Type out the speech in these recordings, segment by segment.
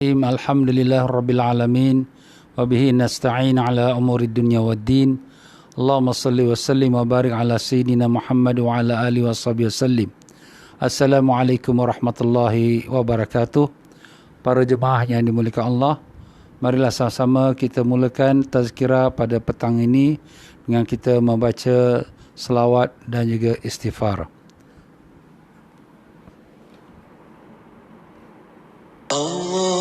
Alhamdulillah Rabbil Alamin wa bihi nasta'in ala umuri dunya waddin. Allahumma salli wa sallim wa barik ala Sayyidina Muhammad wa ala alihi wa sahbihi wasallim. Assalamualaikum warahmatullahi wabarakatuh. Para jemaah yang dimuliakan Allah, marilah sama-sama kita mulakan tazkirah pada petang ini dengan kita membaca selawat dan juga istighfar. ولا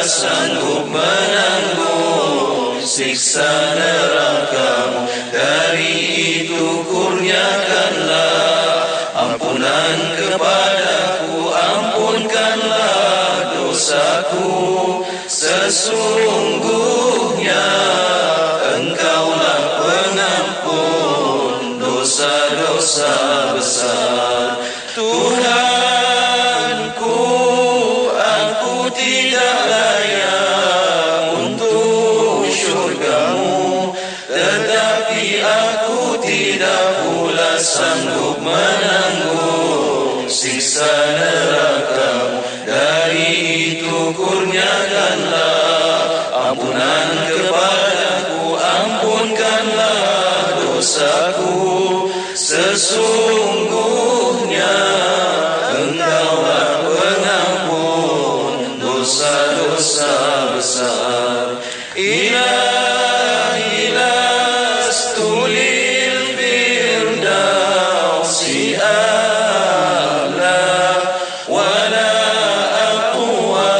sanggup menanggung siksa neraka-Mu. Dari itu kurniakanlah ampunan kepadaku, ampunkanlah dosaku. Sesungguhnya Engkaulah pengampun dosa-dosa besar. Tuhanku, aku tidak layak untuk syurga-Mu, tetapi aku tidak pula sanggup menanggung siksa neraka-Mu. Dari itu kurniakanlah ampunan kepadaku, ampunkanlah dosaku. Sesungguhnya Engkaulah pengampun dosa-dosa besar. Ilahi lastulil firdausi a'la wala aqwa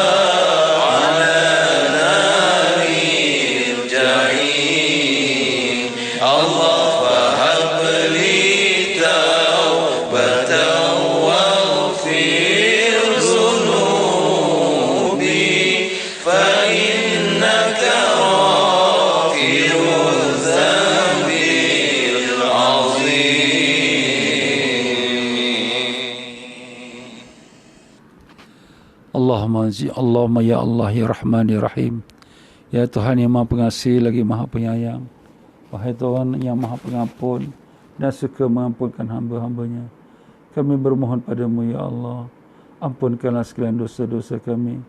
ala naril jahim. Allah fahab li taubatan waghfir zunubi fa innaka ghafirudz dzambil azim. Allahumma ya Allah ya Rahman ya Rahim. Ya Tuhan yang Maha Pengasih lagi Maha Penyayang. Wahai Tuhan yang Maha Pengampun dan suka mengampunkan hamba-hambanya, kami bermohon padamu ya Allah, ampunkanlah sekalian dosa-dosa kami,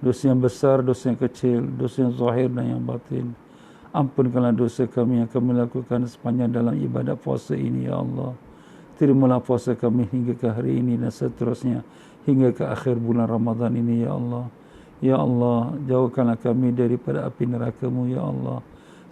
dosa yang besar, dosa yang kecil, dosa yang zahir dan yang batin. Ampunkanlah dosa kami yang kami lakukan sepanjang dalam ibadat puasa ini ya Allah. Terimalah puasa kami hingga ke hari ini dan seterusnya hingga ke akhir bulan Ramadan ini ya Allah. Ya Allah, jauhkanlah kami daripada api neraka-Mu ya Allah.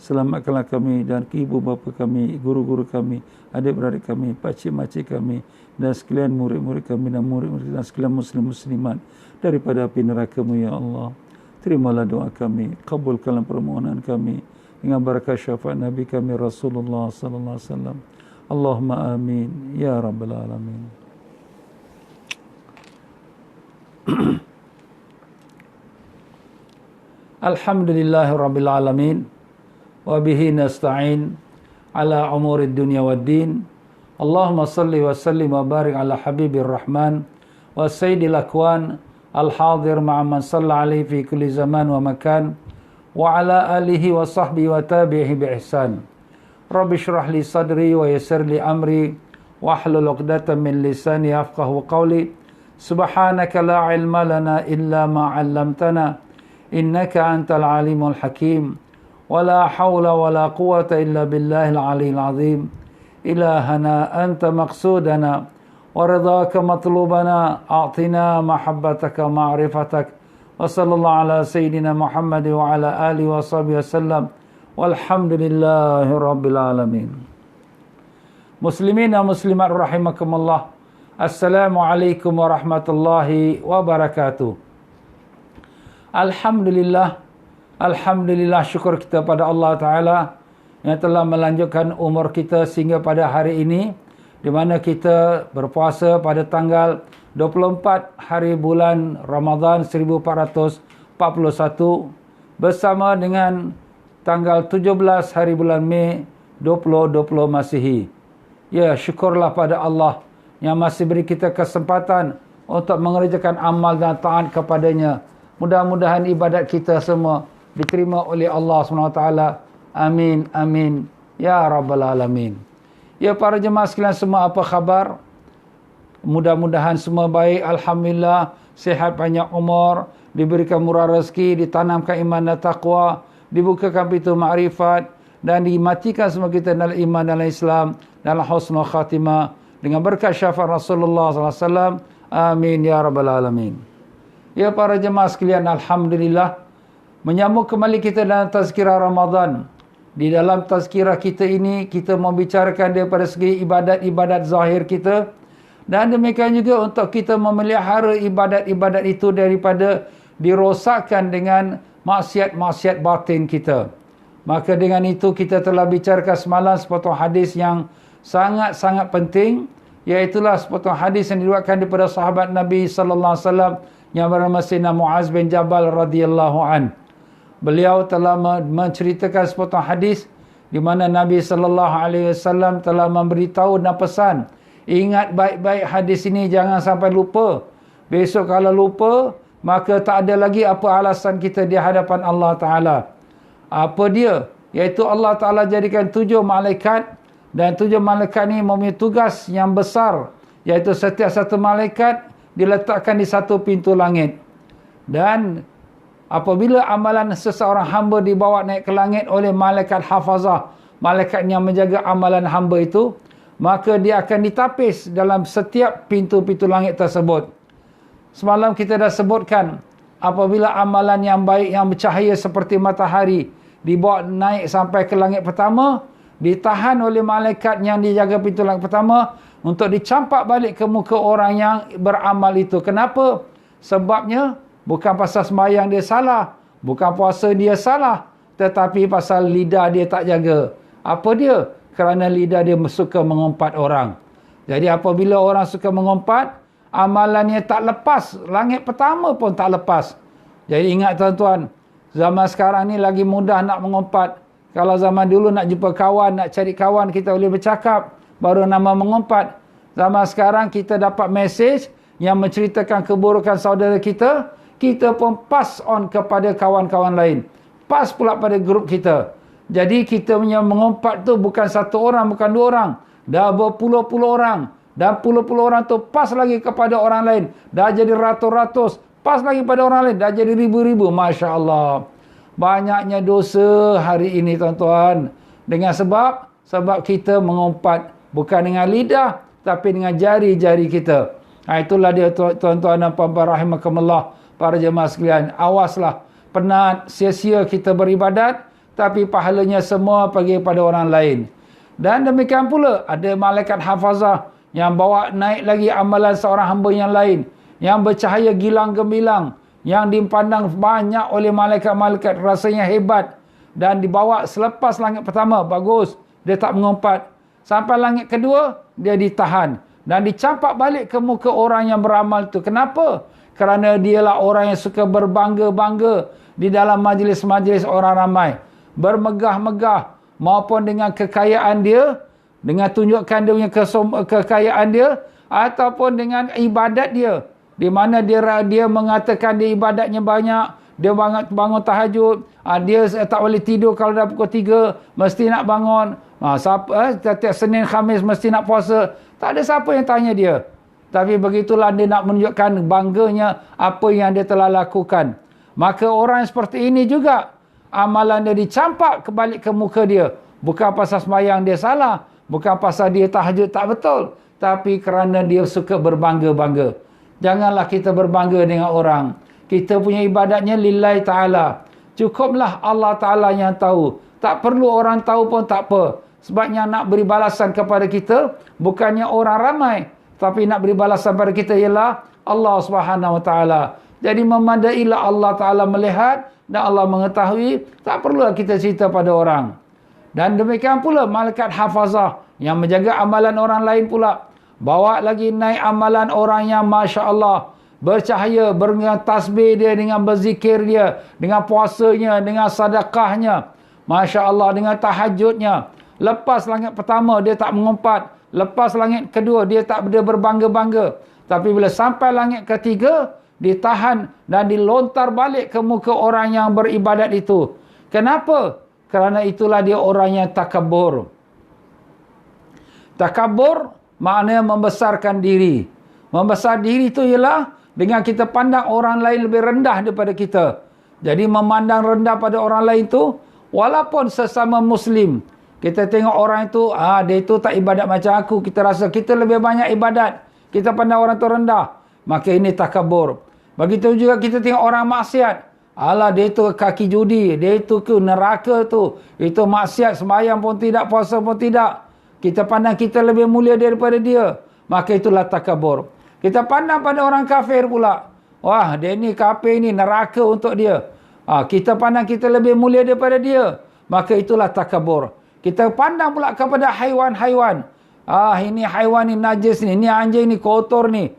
Selamatkanlah kami dan ibu bapa kami, guru-guru kami, adik-beradik kami, pakcik-makcik kami dan sekalian murid-murid kami dan murid-murid dan sekalian muslim-muslimat daripada api neraka-Mu ya Allah. Terimalah doa kami, kabulkanlah permohonan kami dengan barakah syafaat Nabi kami Rasulullah sallallahu alaihi wasallam. Allahumma amin ya rabbal alamin. Alhamdulillahirabbil alamin. Wa bihi nasta'in ala umurid dunya waddin. Allahumma salli wa sallim wa barik ala habibir rahman wa sayyidil akwan al-hadir ma'a man salla alaihi fi kulli zaman wa makan wa ala alihi wa sahbihi wa tabi'ihi bi ihsan. Rabbi shrah li sadri wa yassir li amri wa hlul 'uqdatam min lisani yafqahu qawli. Subhanaka la ilma lana illa ma 'allamtana innaka antal alimul hakim. ولا حول ولا قوة إلا بالله العلي العظيم. إلهنا أنت مقصودنا ورضاك مطلوبنا، أعطنا محبتك ومعرفتك. وصلى الله على سيدنا محمد وعلى آله وصحبه وسلم والحمد لله رب العالمين. Muslimin dan muslimat rahimakumullah. Assalamualaikum warahmatullahi wabarakatuh. Alhamdulillah, syukur kita pada Allah Ta'ala yang telah melanjutkan umur kita sehingga pada hari ini, di mana kita berpuasa pada tanggal 24 hari bulan Ramadan 1441 bersama dengan tanggal 17 hari bulan Mei 2020 Masihi. Ya, syukurlah pada Allah yang masih beri kita kesempatan untuk mengerjakan amal dan taat kepadanya. Mudah-mudahan ibadat kita semua diterima oleh Allah SWT. Amin, amin. Ya Rabbal Alamin. Ya para jemaah sekalian semua, apa khabar? Mudah-mudahan semua baik. Alhamdulillah, sihat, panjang umur, diberikan murah rezeki, ditanamkan iman dan taqwa, dibukakan pintu ma'rifat, dan dimatikan semua kita dalam iman dalam Islam, dalam husnul khatimah, dengan berkat syafaat Rasulullah SAW. Amin ya Rabbal Alamin. Ya para jemaah sekalian, Alhamdulillah, menyambung kembali kita dalam tazkirah Ramadan. Di dalam tazkirah kita ini, kita membicarakan daripada segi ibadat-ibadat zahir kita. Dan demikian juga untuk kita memelihara ibadat-ibadat itu daripada dirosakkan dengan maksiat-maksiat batin kita. Maka dengan itu kita telah bicarakan semalam sepotong hadis yang sangat-sangat penting, iaitulah sepotong hadis yang diriwayatkan daripada sahabat Nabi sallallahu alaihi wasallam yang bernama Sayyidina Muaz bin Jabal radhiyallahu an. Beliau telah menceritakan sepotong hadis di mana Nabi sallallahu alaihi wasallam telah memberitahu dan pesan, ingat baik-baik hadis ini, jangan sampai lupa. Besok kalau lupa, maka tak ada lagi apa alasan kita di hadapan Allah Ta'ala. Apa dia? Iaitu Allah Ta'ala jadikan 7 malaikat, dan 7 malaikat ni mempunyai tugas yang besar, iaitu setiap satu malaikat diletakkan di satu pintu langit. Dan apabila amalan seseorang hamba dibawa naik ke langit oleh malaikat hafazah, malaikat yang menjaga amalan hamba itu, maka dia akan ditapis dalam setiap pintu-pintu langit tersebut. Semalam kita dah sebutkan, apabila amalan yang baik yang bercahaya seperti matahari dibawa naik sampai ke langit pertama, ditahan oleh malaikat yang dijaga pintu langit pertama untuk dicampak balik ke muka orang yang beramal itu. Kenapa? Sebabnya bukan pasal sembahyang dia salah, bukan puasa dia salah, tetapi pasal lidah dia tak jaga. Apa dia? Kerana lidah dia suka mengumpat orang. Jadi apabila orang suka mengumpat, amalannya tak lepas, langit pertama pun tak lepas. Jadi ingat tuan-tuan, zaman sekarang ni lagi mudah nak mengumpat. Kalau zaman dulu nak jumpa kawan, nak cari kawan, kita boleh bercakap, baru nama mengumpat. Zaman sekarang kita dapat mesej yang menceritakan keburukan saudara kita, kita pun pass on kepada kawan-kawan lain, pass pula pada grup kita. Jadi kita punya mengumpat tu bukan satu orang, bukan 2 orang, dah berpuluh-puluh orang. Dan puluh-puluh orang tu pas lagi kepada orang lain, dah jadi ratus-ratus, pas lagi pada orang lain, dah jadi ribu-ribu. Masya Allah, banyaknya dosa hari ini tuan-tuan, dengan sebab kita mengumpat bukan dengan lidah, tapi dengan jari-jari kita. Itulah dia tuan-tuan dan puan-puan rahimakumullah, para jemaah sekalian. Awaslah, penat, sia-sia kita beribadat, tapi pahalanya semua pergi pada orang lain. Dan demikian pula ada malaikat hafazah yang bawa naik lagi amalan seorang hamba yang lain, yang bercahaya gilang gemilang, yang dipandang banyak oleh malaikat-malaikat, rasanya hebat, dan dibawa selepas langit pertama, bagus, dia tak mengumpat. Sampai langit kedua, dia ditahan dan dicampak balik ke muka orang yang beramal itu. Kenapa? Kerana dialah orang yang suka berbangga-bangga di dalam majlis-majlis orang ramai, bermegah-megah maupun dengan kekayaan dia, dengan tunjukkan dia punya kekayaan dia, ataupun dengan ibadat dia, di mana dia mengatakan dia ibadatnya banyak, dia bangun tahajud, dia tak boleh tidur kalau dah pukul 3, mesti nak bangun, setiap Senin Khamis mesti nak puasa. Tak ada siapa yang tanya dia, tapi begitulah dia nak menunjukkan bangganya apa yang dia telah lakukan. Maka orang seperti ini juga, amalan dia dicampak kebalik ke muka dia, bukan pasal sembahyang dia salah, bukan pasal dia tahajud tak betul, tapi kerana dia suka berbangga-bangga. Janganlah kita berbangga dengan orang. Kita punya ibadatnya lillahi ta'ala. Cukuplah Allah Ta'ala yang tahu. Tak perlu orang tahu pun tak apa. Sebabnya nak beri balasan kepada kita, bukannya orang ramai, tapi nak beri balasan kepada kita ialah Allah Subhanahu Wa Ta'ala. Jadi memadailah Allah Ta'ala melihat dan Allah mengetahui. Tak perlu kita cerita pada orang. Dan demikian pula malaikat hafazah yang menjaga amalan orang lain pula. Bawa lagi naik amalan orang yang Masya Allah, bercahaya, dengan tasbih dia, dengan berzikir dia, dengan puasanya, dengan sedekahnya. Masya Allah, dengan tahajudnya. Lepas langit pertama dia tak mengumpat. Lepas langit kedua dia tak berbangga-bangga. Tapi bila sampai langit ketiga, ditahan dan dilontar balik ke muka orang yang beribadat itu. Kenapa? Kerana itulah dia orang yang takabur. Takabur maknanya membesarkan diri. Membesar diri itu ialah dengan kita pandang orang lain lebih rendah daripada kita. Jadi memandang rendah pada orang lain itu, walaupun sesama Muslim, kita tengok orang itu, dia itu tak ibadat macam aku, kita rasa kita lebih banyak ibadat, kita pandang orang itu rendah, maka ini takabur. Begitu juga kita tengok orang maksiat, alah dia itu kaki judi, dia itu ke neraka tu, itu maksiat, sembahyang pun tidak, puasa pun tidak. Kita pandang kita lebih mulia daripada dia, maka itulah takabur. Kita pandang pada orang kafir pula, Wah, dia ni kafir ni, neraka untuk dia. Kita pandang kita lebih mulia daripada dia. Maka itulah takabur. Kita pandang pula kepada haiwan-haiwan. Ini haiwan ni najis ni, ini anjing ni kotor ni.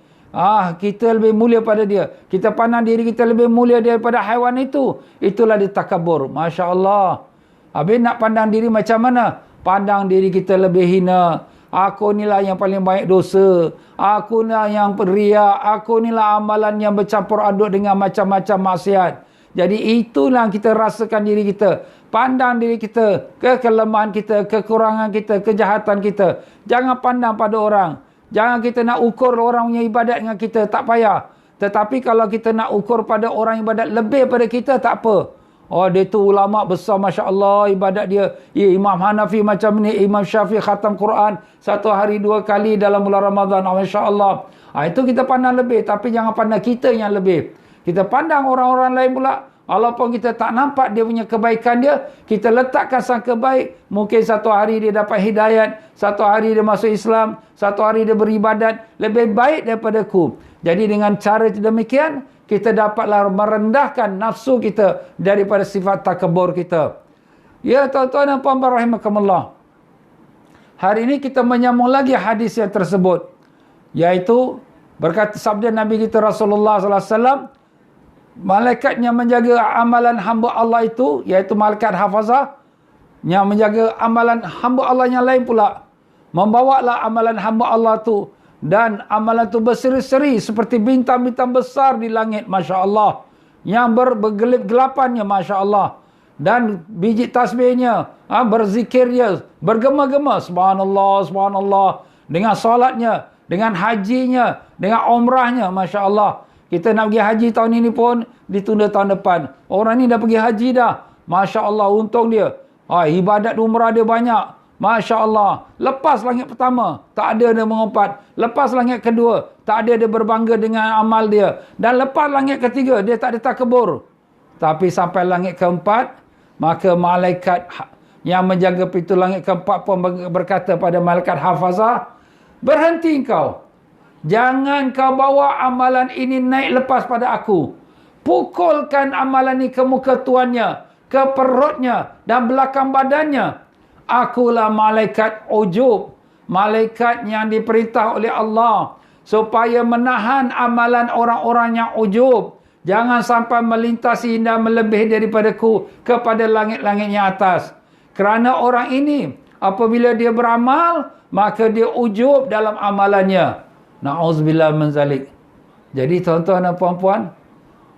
Kita lebih mulia pada dia. Kita pandang diri kita lebih mulia daripada haiwan itu. Itulah dia takabur. Masya Allah. Habis nak pandang diri macam mana? Pandang diri kita lebih hina. Aku inilah yang paling banyak dosa. Aku inilah yang riak. Aku inilah amalan yang bercampur aduk dengan macam-macam maksiat. Jadi itulah kita rasakan diri kita. Pandang diri kita, kelemahan kita, kekurangan kita, kejahatan kita. Jangan pandang pada orang. Jangan kita nak ukur orang punya ibadat dengan kita. Tak payah. Tetapi kalau kita nak ukur pada orang ibadat lebih pada kita, tak apa. Dia tu ulama besar, Masya Allah, ibadat dia. Imam Hanafi macam ni, Imam Syafi'i khatam Quran 1 hari 2 kali dalam bulan Ramadan. Masya Allah. Itu kita pandang lebih. Tapi jangan pandang kita yang lebih. Kita pandang orang-orang lain pula. Walaupun kita tak nampak dia punya kebaikan dia, kita letakkan sangka baik. Mungkin 1 hari dia dapat hidayat, 1 hari dia masuk Islam, 1 hari dia beribadat. Lebih baik daripada aku. Jadi dengan cara demikian, kita dapatlah merendahkan nafsu kita daripada sifat takabur kita. Ya tuan-tuan dan puan-puan rahimakumullah. Hari ini kita menyambung lagi hadis yang tersebut. Iaitu berkata sabda Nabi kita Rasulullah SAW, malaikat yang menjaga amalan hamba Allah itu, iaitu malaikat hafazah, yang menjaga amalan hamba Allah yang lain pula, membawalah amalan hamba Allah tu, dan amalan tu berseri-seri seperti bintang-bintang besar di langit, Masya Allah, yang bergelap-gelapannya, Masya Allah, dan biji tasbihnya, berzikirnya, bergema-gema, subhanallah, subhanallah, dengan solatnya, dengan hajinya, dengan umrahnya, Masya Allah. Kita nak pergi haji tahun ini pun ditunda tahun depan. Orang ni dah pergi haji dah. Masya Allah, untung dia. Ibadat umrah dia banyak. Masya Allah. Lepas langit pertama, tak ada dia mengumpat. Lepas langit kedua, tak ada dia berbangga dengan amal dia. Dan lepas langit ketiga, dia tak ada takabur. Tapi sampai langit keempat, maka malaikat yang menjaga pintu langit keempat pun berkata pada malaikat hafazah, berhenti kau. Jangan kau bawa amalan ini naik lepas pada aku. Pukulkan amalan ini ke muka tuannya, ke perutnya dan belakang badannya. Akulah malaikat ujub. Malaikat yang diperintah oleh Allah supaya menahan amalan orang-orang yang ujub. Jangan sampai melintasi dan melebihi daripadaku kepada langit-langit yang atas. Kerana orang ini, apabila dia beramal, maka dia ujub dalam amalannya. Na'udzubillah min zalik. Jadi tuan-tuan dan puan-puan,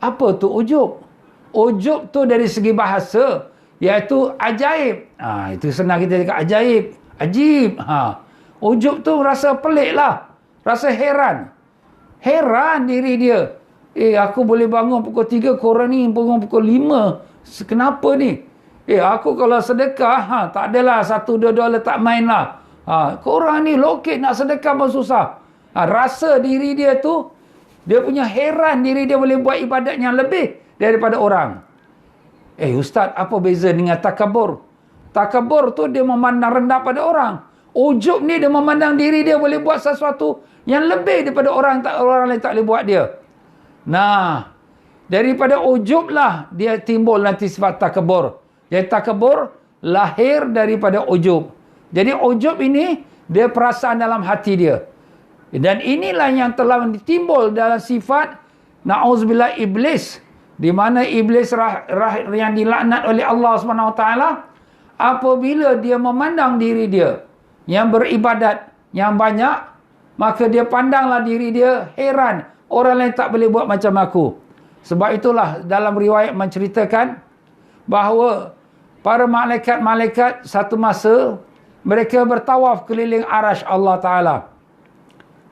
apa tu ujub? Ujub tu dari segi bahasa, iaitu ajaib. Itu senang kita cakap ajaib. Ajib. Ujub tu rasa pelik lah. Rasa heran. Heran diri dia. Aku boleh bangun pukul 3, korang ni bangun pukul 5. Kenapa ni? Aku kalau sedekah, tak adalah $1-2 tak main lah. Korang ni lokit nak sedekah pun susah. Rasa diri dia tu, dia punya heran diri dia boleh buat ibadat yang lebih daripada orang. Ustaz, apa beza dengan takabur? Takabur tu dia memandang rendah pada orang. Ujub ni dia memandang diri dia boleh buat sesuatu yang lebih daripada orang lain tak boleh buat dia. Nah, daripada ujub lah dia timbul nanti sifat takabur. Jadi takabur lahir daripada ujub. Jadi ujub ini dia perasaan dalam hati dia. Dan inilah yang telah timbul dalam sifat na'udzubillah iblis, di mana iblis yang dilaknat oleh Allah SWT, apabila dia memandang diri dia yang beribadat yang banyak, maka dia pandanglah diri dia heran, orang lain tak boleh buat macam aku. Sebab itulah dalam riwayat menceritakan bahawa para malaikat-malaikat satu masa mereka bertawaf keliling arash Allah Ta'ala.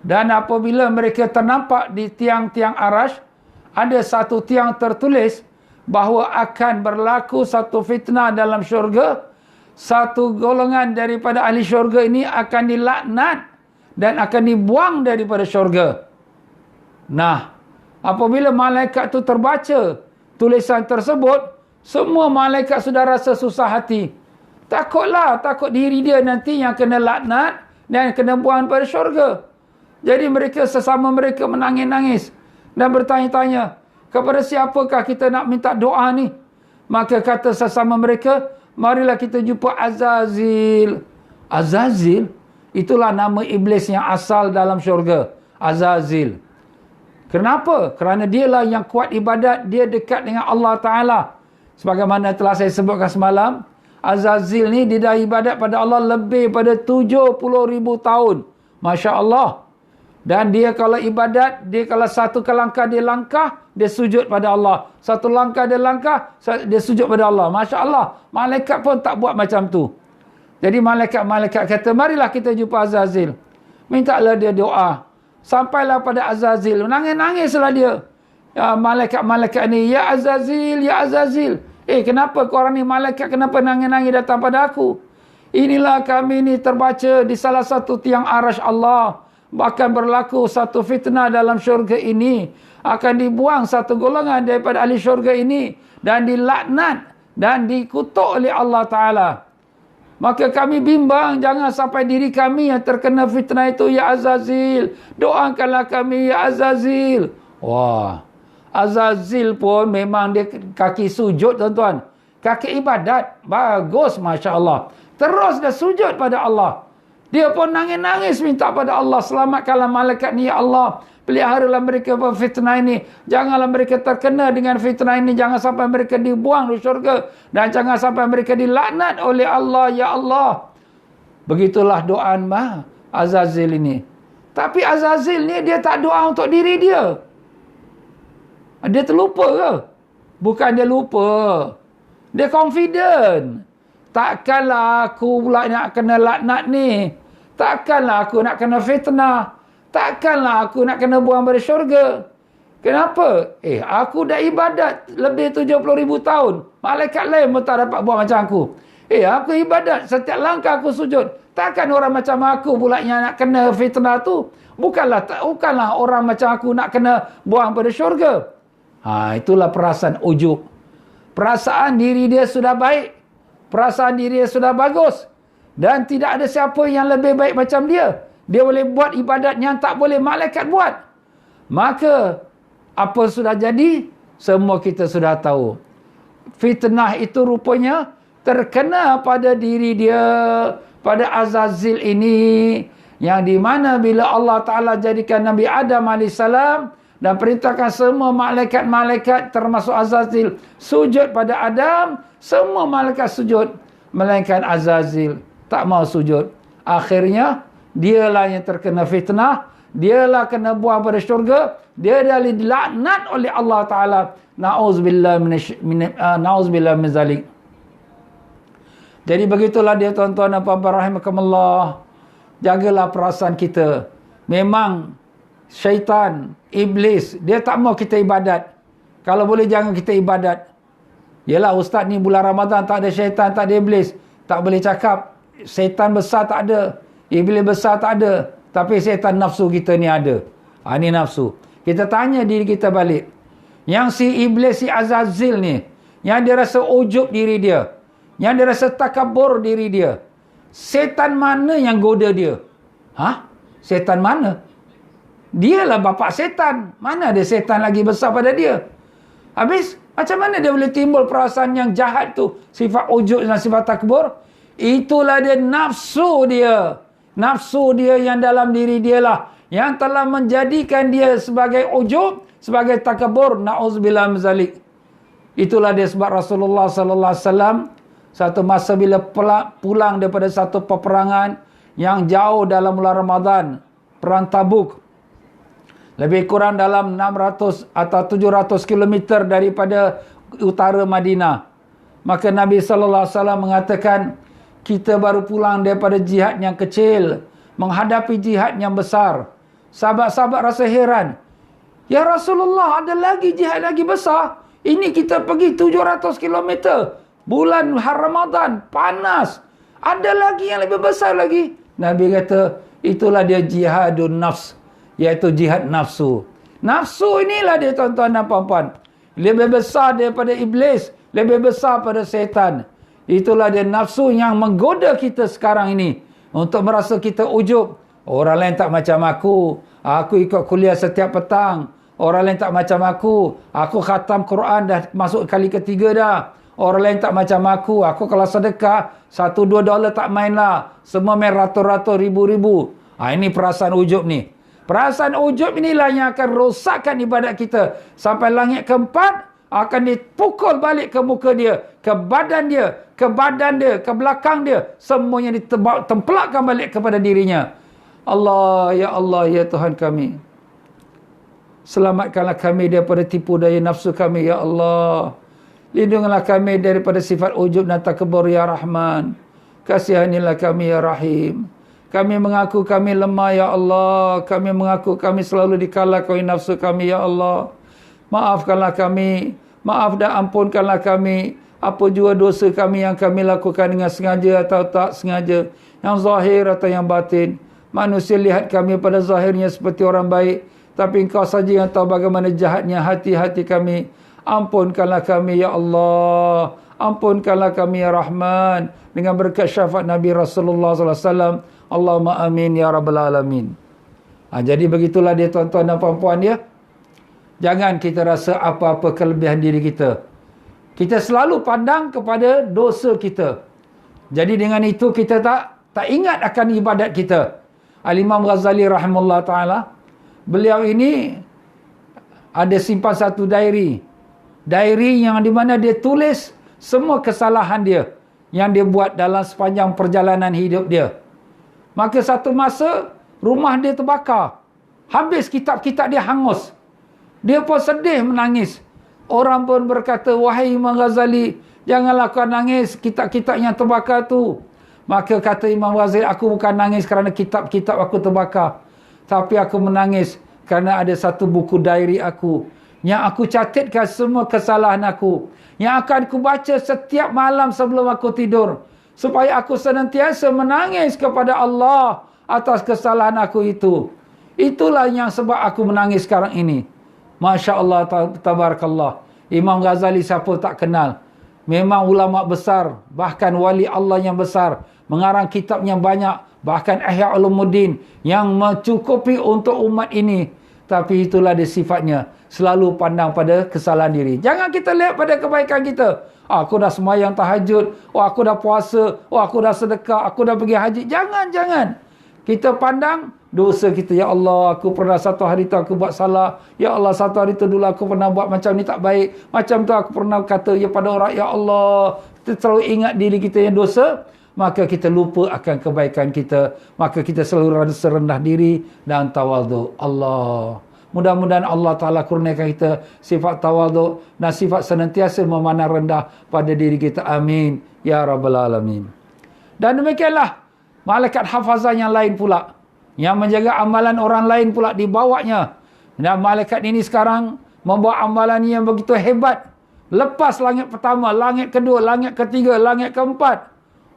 Dan apabila mereka ternampak di tiang-tiang arash, ada satu tiang tertulis bahawa akan berlaku satu fitnah dalam syurga. Satu golongan daripada ahli syurga ini akan dilaknat dan akan dibuang daripada syurga. Nah, apabila malaikat itu terbaca tulisan tersebut, semua malaikat sudah rasa susah hati. Takut diri dia nanti yang kena laknat dan kena buang pada syurga. Jadi mereka sesama mereka menangis-nangis. dan bertanya-tanya, kepada siapakah kita nak minta doa ni? Maka kata sesama mereka, marilah kita jumpa Azazil. Azazil, itulah nama iblis yang asal dalam syurga. Azazil. Kenapa? Kerana dialah yang kuat ibadat, dia dekat dengan Allah Ta'ala. Sebagaimana telah saya sebutkan semalam, Azazil ni dia dah ibadat pada Allah lebih pada 70,000 tahun. Masya Allah. Dan dia kalau ibadat, dia kalau satu langkah dia langkah, dia sujud pada Allah. Satu langkah dia langkah, dia sujud pada Allah. Masya Allah. Malaikat pun tak buat macam tu. Jadi malaikat kata, marilah kita jumpa Azazil. Mintalah dia doa. Sampailah pada Azazil. Nangis-nangislah dia. Ya, malaikat ni, ya Azazil, ya Azazil. Kenapa korang ni malaikat, kenapa nangis-nangis datang pada aku? Inilah kami ni terbaca di salah satu tiang arash Allah. Bahkan berlaku satu fitnah dalam syurga ini. Akan dibuang satu golongan daripada ahli syurga ini. Dan dilaknat dan dikutuk oleh Allah Ta'ala. Maka kami bimbang jangan sampai diri kami yang terkena fitnah itu. Ya Azazil, doakanlah kami ya Azazil. Wah, Azazil pun memang dia kaki sujud tuan-tuan. Kaki ibadat. Bagus, Masya Allah. Terus dia sujud pada Allah. Dia pun nangis-nangis minta pada Allah. Selamatkanlah malaikat ni ya Allah. Peliharalah mereka fitnah ini. Janganlah mereka terkena dengan fitnah ini. Jangan sampai mereka dibuang di syurga. Dan jangan sampai mereka dilaknat oleh Allah. Ya Allah. Begitulah doa Azazil ini. Tapi Azazil ni dia tak doa untuk diri dia. Dia terlupa ke? Bukan dia lupa. Dia confident. Takkanlah aku pula nak kena laknat ni. Takkanlah aku nak kena fitnah. Takkanlah aku nak kena buang dari syurga. Kenapa? Aku dah ibadat lebih 70,000 tahun. Malaikat lain pun tak dapat buang macam aku. Aku ibadat. Setiap langkah aku sujud. Takkan orang macam aku pula yang nak kena fitnah tu. Bukanlah orang macam aku nak kena buang pada syurga. Itulah perasaan ujub. Perasaan diri dia sudah baik. Perasaan diri dia sudah bagus. Dan tidak ada siapa yang lebih baik macam dia. Dia boleh buat ibadat yang tak boleh malaikat buat. Maka, apa sudah jadi? Semua kita sudah tahu. Fitnah itu rupanya terkena pada diri dia. Pada Azazil ini. Yang di mana bila Allah Ta'ala jadikan Nabi Adam AS. Dan perintahkan semua malaikat-malaikat termasuk Azazil. Sujud pada Adam. Semua malaikat sujud. Melainkan Azazil tak mau sujud. Akhirnya, dialah yang terkena fitnah. Dialah kena buang pada syurga. Dia dah dilaknat oleh Allah Ta'ala. Na'udzubillah min zalik. Jadi begitulah dia tuan-tuan dan puan-puan rahimakumullah. Jagalah perasaan kita. Memang syaitan, iblis, dia tak mau kita ibadat. Kalau boleh jangan kita ibadat. Yelah ustaz ni bulan Ramadan tak ada syaitan, tak ada iblis. Tak boleh cakap. Syaitan besar tak ada. Iblis besar tak ada. Tapi syaitan nafsu kita ni ada. Ni nafsu. Kita tanya diri kita balik. Yang si iblis, si Azazil ni. Yang dia rasa ujub diri dia. Yang dia rasa takabur diri dia. Syaitan mana yang goda dia? Syaitan mana? Dialah bapa syaitan. Mana ada syaitan lagi besar pada dia? Habis, macam mana dia boleh timbul perasaan yang jahat tu? Sifat ujub dan sifat takbur? Itulah dia nafsu dia. Nafsu dia yang dalam diri dia lah. Yang telah menjadikan dia sebagai ujub, sebagai takabur. Na'udzubillah min zalik. Itulah dia sebab Rasulullah sallallahu alaihi wasallam satu masa bila pulang daripada satu peperangan yang jauh dalam bulan Ramadan, perang Tabuk. Lebih kurang dalam 600 atau 700 km daripada utara Madinah. Maka Nabi sallallahu alaihi wasallam mengatakan, kita baru pulang daripada jihad yang kecil menghadapi jihad yang besar. Sahabat-sahabat rasa heran. Ya Rasulullah, ada lagi jihad lagi besar. Ini kita pergi 700 km. Bulan Ramadan, panas. Ada lagi yang lebih besar lagi. Nabi kata, itulah dia jihadun nafs. Iaitu jihad nafsu. Nafsu inilah dia tuan-tuan dan puan-puan. Lebih besar daripada iblis. Lebih besar pada syaitan. Itulah dia nafsu yang menggoda kita sekarang ini. Untuk merasa kita ujub. Orang lain tak macam aku. Aku ikut kuliah setiap petang. Orang lain tak macam aku. Aku khatam Quran dah masuk kali ketiga dah. Orang lain tak macam aku. Aku kalau sedekah, $1-2 tak main lah. Semua main ratus-ratus, ribu-ribu. Ini perasaan ujub ni. Perasaan ujub inilah yang akan rosakkan ibadat kita. Sampai langit keempat, akan dipukul balik ke muka dia, ke badan dia, ke badan dia, ke belakang dia. Semuanya ditempelakkan balik kepada dirinya. Allah, ya Tuhan kami. Selamatkanlah kami daripada tipu daya nafsu kami, ya Allah. Lindungilah kami daripada sifat ujub dan takabur, ya Rahman. Kasihanilah kami, ya Rahim. Kami mengaku kami lemah, ya Allah. Kami mengaku kami selalu dikalahkan oleh nafsu kami, ya Allah. Maafkanlah kami. Maaf dan ampunkanlah kami. Apa jua dosa kami yang kami lakukan dengan sengaja atau tak sengaja. Yang zahir atau yang batin. Manusia lihat kami pada zahirnya seperti orang baik. Tapi Engkau saja yang tahu bagaimana jahatnya hati-hati kami. Ampunkanlah kami, ya Allah. Ampunkanlah kami, ya Rahman. Dengan berkat syafaat Nabi Rasulullah SAW. Allahumma amin, ya Rabbal Alamin. Jadi begitulah dia tuan-tuan dan puan-puan dia. Jangan kita rasa apa-apa kelebihan diri kita. Kita selalu pandang kepada dosa kita. Jadi dengan itu kita tak ingat akan ibadat kita. Al-Imam Ghazali rahimahullah ta'ala. Beliau ini ada simpan satu diary. Diary yang di mana dia tulis semua kesalahan dia yang dia buat dalam sepanjang perjalanan hidup dia. Maka satu masa rumah dia terbakar. Habis kitab-kitab dia hangus. Dia pun sedih menangis. Orang pun berkata, wahai Imam Ghazali, janganlah kau nangis kitab-kitab yang terbakar tu. Maka kata Imam Ghazali, aku bukan nangis kerana kitab-kitab aku terbakar. Tapi aku menangis kerana ada satu buku diary aku. Yang aku catatkan semua kesalahan aku. Yang akan aku baca setiap malam sebelum aku tidur. Supaya aku senantiasa menangis kepada Allah atas kesalahan aku itu. Itulah yang sebab aku menangis sekarang ini. Masya Allah, tabarakallah. Imam Ghazali siapa tak kenal. Memang ulama besar. Bahkan wali Allah yang besar. Mengarang kitab yang banyak. Bahkan Ihya Ulumuddin yang mencukupi untuk umat ini. Tapi itulah dia sifatnya. Selalu pandang pada kesalahan diri. Jangan kita lihat pada kebaikan kita. Aku dah sembahyang tahajud. Aku dah puasa. Aku dah sedekah. Aku dah pergi haji. Jangan. Kita pandang dosa kita. Ya Allah, aku pernah satu hari tu aku buat salah. Ya Allah, satu hari tu dulu aku pernah buat macam ni tak baik. Macam tu aku pernah kata pada orang. Ya Allah, kita selalu ingat diri kita yang dosa. Maka kita lupa akan kebaikan kita. Maka kita selalu rasa rendah diri dan tawaduk. Allah. Mudah-mudahan Allah Ta'ala kurniakan kita sifat tawaduk dan sifat senantiasa memandang rendah pada diri kita. Amin. Ya Rabbal Alamin. Dan demikianlah malaikat hafazah yang lain pula. Yang menjaga amalan orang lain pula dibawanya. Dan malaikat ini sekarang membawa amalan yang begitu hebat. Lepas langit pertama, langit kedua, langit ketiga, langit keempat.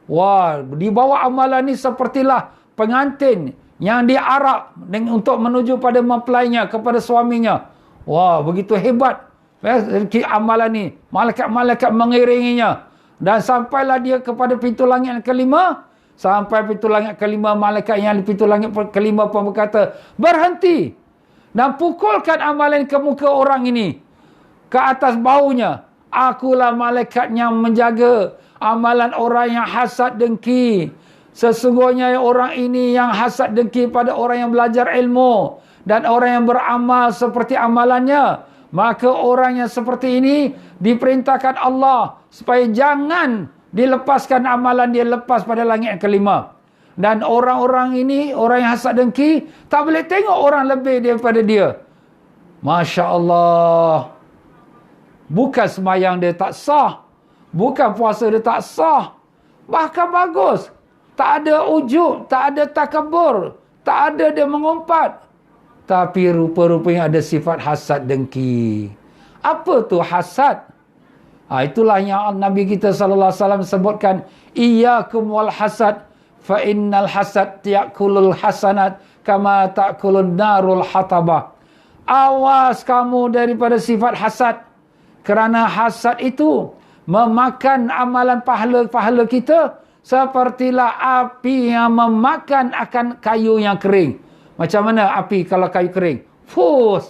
Wah, dibawa amalan ni sepertilah pengantin yang diarak untuk menuju pada mempelainya, kepada suaminya. Wah, begitu hebat amalan ni. Malaikat-malaikat mengiringinya. Dan sampailah dia kepada pintu langit yang kelima. Sampai pintu langit kelima, malaikat yang di pintu langit kelima pun berkata, berhenti dan pukulkan amalan ke muka orang ini, ke atas baunya. Akulah malaikat yang menjaga amalan orang yang hasad dengki. Sesungguhnya orang ini yang hasad dengki pada orang yang belajar ilmu dan orang yang beramal seperti amalannya. Maka orang yang seperti ini diperintahkan Allah supaya jangan dilepaskan amalan dia lepas pada langit yang kelima. Dan orang-orang ini, orang yang hasad dengki, tak boleh tengok orang lebih daripada dia. Masya Allah. Bukan sembahyang dia tak sah. Bukan puasa dia tak sah. Bahkan bagus. Tak ada ujub, tak ada takabur, tak ada dia mengumpat. Tapi rupa-rupanya ada sifat hasad dengki. Apa tu hasad? Itulah yang Nabi kita SAW sebutkan. Iyyakum wal hasad, fa innal hasad ya'kulul hasanat kama ta'kulun narul hatabah. Awas kamu daripada sifat hasad. Kerana hasad itu memakan amalan pahala-pahala kita sepertilah api yang memakan akan kayu yang kering. Macam mana api kalau kayu kering?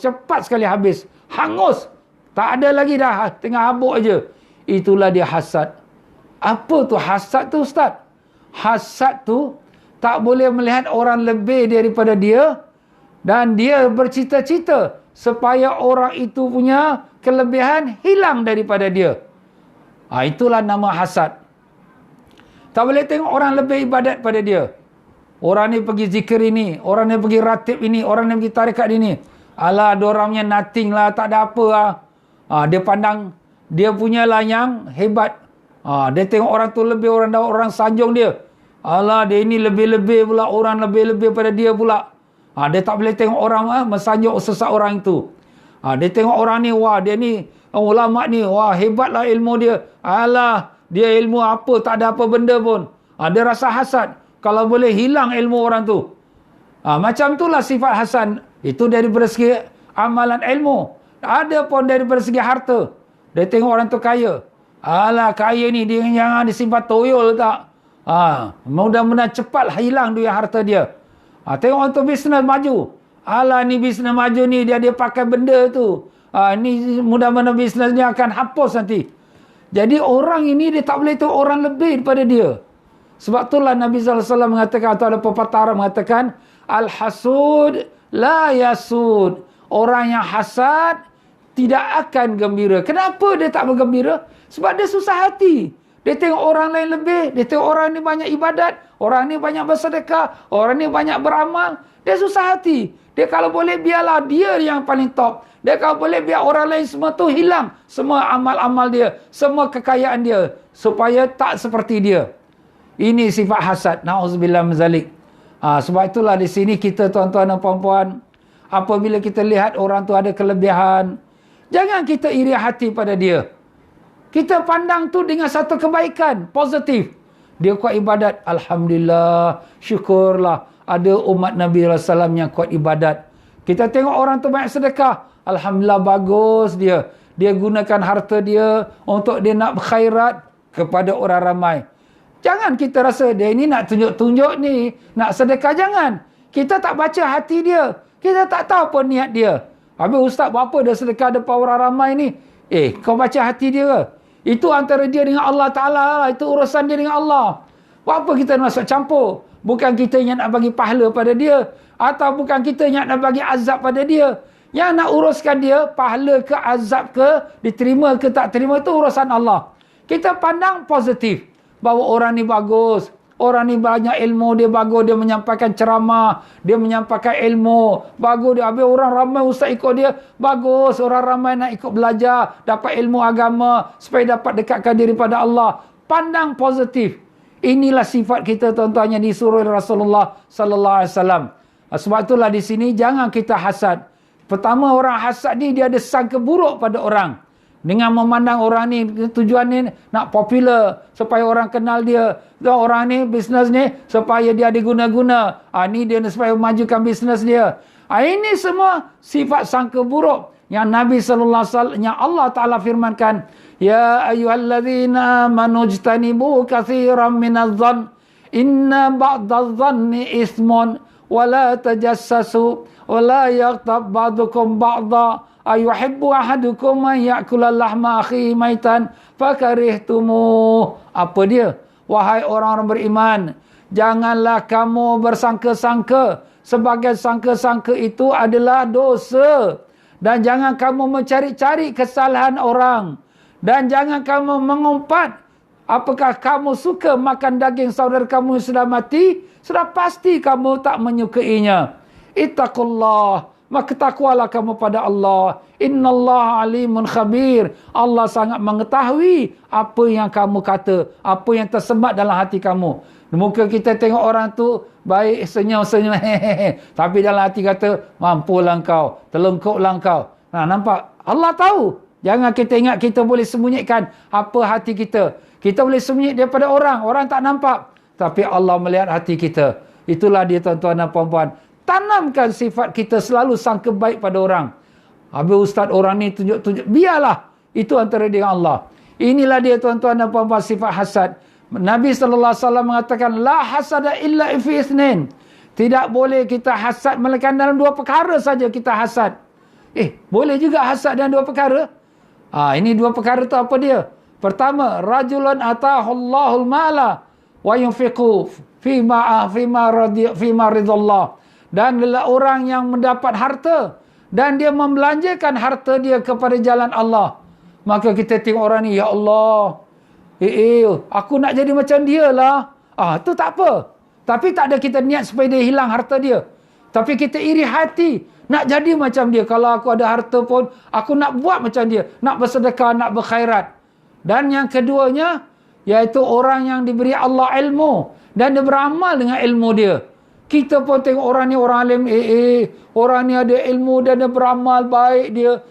cepat sekali habis. Hangus. Tak ada lagi dah. Tengah habuk aja. Itulah dia hasad. Apa tu hasad tu, Ustaz? Hasad tu tak boleh melihat orang lebih daripada dia. Dan dia bercita-cita supaya orang itu punya kelebihan hilang daripada dia. Itulah nama hasad. Tak boleh tengok orang lebih ibadat pada dia. Orang ni pergi zikir ini, orang ni pergi ratib ini, orang ni pergi tarekat ini. Alah, dorangnya nothing lah, tak ada apa lah. Dia pandang, dia punyalah yang hebat. Dia tengok orang tu lebih, orang sanjung dia. Alah, dia ini lebih-lebih pula, orang lebih-lebih pada dia pula. Dia tak boleh tengok orang mensanjung seseorang itu. Dia tengok orang ni, wah dia ni, ulama ni, wah hebatlah ilmu dia. Alah, dia ilmu apa, tak ada apa benda pun. Dia rasa hasad. Kalau boleh hilang ilmu orang tu. Macam itulah sifat hasad. Itu daripada segi amalan ilmu. Ada pun daripada segi harta. Dia tengok orang tu kaya. Alah, kaya ni dia jangan disimpan toyol tak. Mudah-mudahan cepat hilang duit harta dia. Tengok orang tu bisnes maju. Alah, ni bisnes maju ni dia pakai benda tu. Ni mudah-mudahan bisnesnya akan hapus nanti. Jadi orang ini dia tak boleh tahu orang lebih daripada dia. Sebab itulah Nabi SAW mengatakan, atau ada pepatah mengatakan, Al-hasud la yasud. Orang yang hasad tidak akan gembira. Kenapa dia tak bergembira? Sebab dia susah hati. Dia tengok orang lain lebih. Dia tengok orang ni banyak ibadat. Orang ni banyak bersedekah. Orang ni banyak beramal. Dia susah hati. Dia kalau boleh biarlah dia yang paling top. Dia kalau boleh biar orang lain semua tu hilang. Semua amal-amal dia. Semua kekayaan dia. Supaya tak seperti dia. Ini sifat hasad. Na'udzubillah min zalik. Sebab itulah di sini kita tuan-tuan dan puan-puan. Apabila kita lihat orang tu ada kelebihan. Jangan kita iri hati pada dia. Kita pandang tu dengan satu kebaikan. Positif. Dia kuat ibadat. Alhamdulillah. Syukurlah. Ada umat Nabi SAW yang kuat ibadat. Kita tengok orang tu banyak sedekah. Alhamdulillah bagus dia. Dia gunakan harta dia untuk dia nak berkhairat kepada orang ramai. Jangan kita rasa dia ini nak tunjuk-tunjuk ni. Nak sedekah, jangan. Kita tak baca hati dia. Kita tak tahu apa niat dia. Habis ustaz buat apa dia sedekah depan orang ramai ni? Kau baca hati dia ke? Itu antara dia dengan Allah Ta'ala lah. Itu urusan dia dengan Allah. Buat apa kita masuk campur? Bukan kita yang nak bagi pahala pada dia. Atau bukan kita yang nak bagi azab pada dia. Yang nak uruskan dia, pahala ke azab ke, diterima ke tak terima, itu urusan Allah. Kita pandang positif. Bahawa orang ni bagus. Orang ni banyak ilmu, dia bagus, dia menyampaikan ceramah, dia menyampaikan ilmu. Bagus dia. Habis orang ramai ustaz ikut dia. Bagus, orang ramai nak ikut belajar, dapat ilmu agama, supaya dapat dekatkan diri pada Allah. Pandang positif. Inilah sifat kita tuan-tuan yang disuruh Rasulullah sallallahu alaihi wasallam. Sebab itulah di sini jangan kita hasad. Pertama, orang hasad ni dia ada sangka buruk pada orang. Dengan memandang orang ni, tujuan ni nak popular supaya orang kenal dia. Orang ni bisnes ni supaya dia diguna-guna. Ni dia supaya majukan bisnes dia. Ini semua sifat sangka buruk yang Nabi sallallahu alaihi wasallam, yang Allah Taala firmankan, ya ayyuhallazina amanu ijtanibu katsiran minadh-dhann inna ba'dadh-dhanni itsmun wa la tajassasu wa la yaghtab ba'dukum ba'dha ayuhibbu ahadukum an ya'kula lahma akhihi maitan fakarihtumuh. Apa dia? Wahai orang-orang beriman, janganlah kamu bersangka-sangka. Sebagai sangka-sangka itu adalah dosa. Dan jangan kamu mencari-cari kesalahan orang. Dan jangan kamu mengumpat. Apakah kamu suka makan daging saudara kamu yang sudah mati? Sudah pasti kamu tak menyukainya. Ittaqullah. Maka takwalah kamu pada Allah. Innallaha alimun khabir. Allah sangat mengetahui apa yang kamu kata. Apa yang tersemat dalam hati kamu. Muka kita tengok orang tu baik, senyum-senyum. Tapi dalam hati kata, mampulah kau. Telengkuklah kau. Nampak? Allah tahu. Jangan kita ingat kita boleh sembunyikan apa hati kita. Kita boleh sembunyi daripada orang. Orang tak nampak. Tapi Allah melihat hati kita. Itulah dia tuan-tuan dan puan-puan. Tanamkan sifat kita selalu sangka baik pada orang. Habis ustaz orang ni tunjuk-tunjuk. Biarlah. Itu antara dia dengan Allah. Inilah dia tuan-tuan dan puan-puan sifat hasad. Nabi SAW mengatakan, la hasada illa fi itsnain. Tidak boleh kita hasad melainkan dalam 2 perkara saja kita hasad. Boleh juga hasad dalam 2 perkara. Ini 2 perkara tu apa dia? Pertama, rajulun atahullahul mala wa yunfiqu fima ridallah. Dan adalah orang yang mendapat harta dan dia membelanjakan harta dia kepada jalan Allah. Maka kita tengok orang ni, ya Allah, aku nak jadi macam dia lah. Tu tak apa. Tapi tak ada kita niat supaya dia hilang harta dia. Tapi kita iri hati nak jadi macam dia. Kalau aku ada harta pun, aku nak buat macam dia. Nak bersedekah, nak berkhairat. Dan yang keduanya, iaitu orang yang diberi Allah ilmu. Dan dia beramal dengan ilmu dia. Kita pun tengok orang ni, orang alim. Orang ni ada ilmu dan dia beramal baik dia.